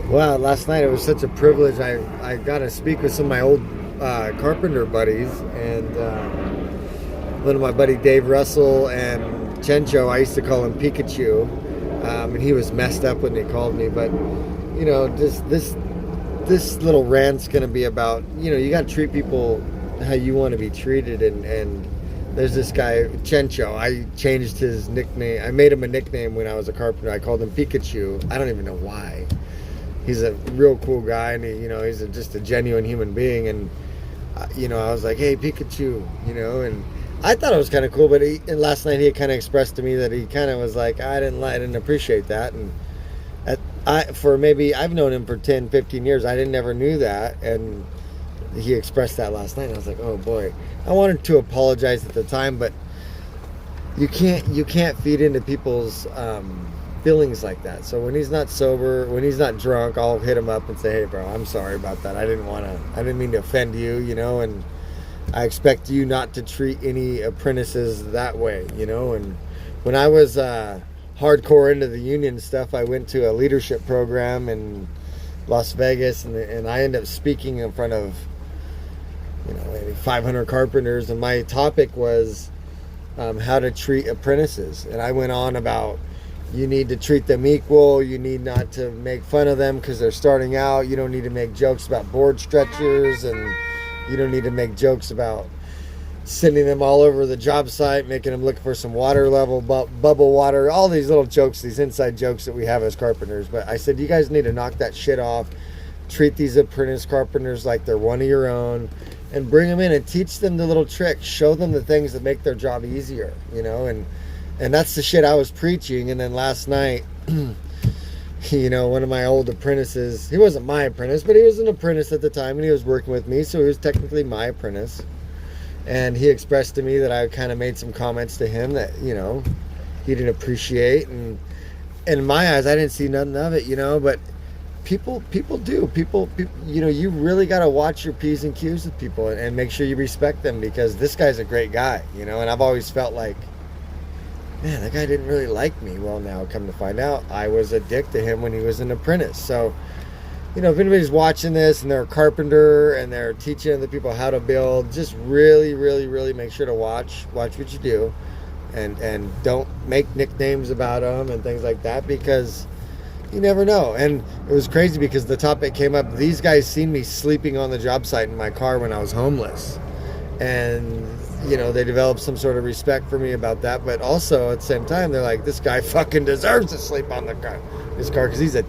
Well, last night it was such a privilege. I got to speak with some of my old carpenter buddies, and one of my buddy Dave Russell and Chencho. I used to call him Pikachu, and he was messed up when he called me. But just this little rant's gonna be about you got to treat people how you want to be treated, and there's this guy Chencho. I changed his nickname. I made him a nickname when I was a carpenter. I called him Pikachu. I don't even know why. He's a real cool guy, and he's just a genuine human being. And I was like, "Hey, Pikachu," and I thought it was kind of cool. But and last night he kind of expressed to me that he kind of was like, I didn't appreciate that. And I've known him for 10, 15 years. I never knew that, and he expressed that last night. And I was like, oh boy. I wanted to apologize at the time, but you can't feed into people's feelings like that. So when he's not sober, when he's not drunk, I'll hit him up and say, hey bro, I'm sorry about that. I didn't mean to offend you, and I expect you not to treat any apprentices that way, and when I was hardcore into the union stuff, I went to a leadership program in Las Vegas, and I ended up speaking in front of maybe 500 carpenters, and my topic was how to treat apprentices. And I went on about you need to treat them equal. You need not to make fun of them because they're starting out. You don't need to make jokes about board stretchers, and you don't need to make jokes about sending them all over the job site, making them look for some water level, bubble water, all these little jokes, these inside jokes that we have as carpenters. But I said, you guys need to knock that shit off. Treat these apprentice carpenters like they're one of your own, and bring them in and teach them the little tricks. Show them the things that make their job easier, and that's the shit I was preaching. And then last night, one of my old apprentices, he wasn't my apprentice, but he was an apprentice at the time, and he was working with me, so he was technically my apprentice. And he expressed to me that I kind of made some comments to him that, he didn't appreciate. And in my eyes, I didn't see nothing of it, but people do. People, you really got to watch your P's and Q's with people and make sure you respect them, because this guy's a great guy, and I've always felt like, man, that guy didn't really like me. Well, now come to find out, I was a dick to him when he was an apprentice. So, if anybody's watching this and they're a carpenter and they're teaching other people how to build, just really, really, really make sure to watch what you do, and don't make nicknames about them and things like that, because you never know. And it was crazy because the topic came up. These guys seen me sleeping on the job site in my car when I was homeless, and they developed some sort of respect for me about that. But also at the same time, they're like, this guy fucking deserves to sleep on his car because he's a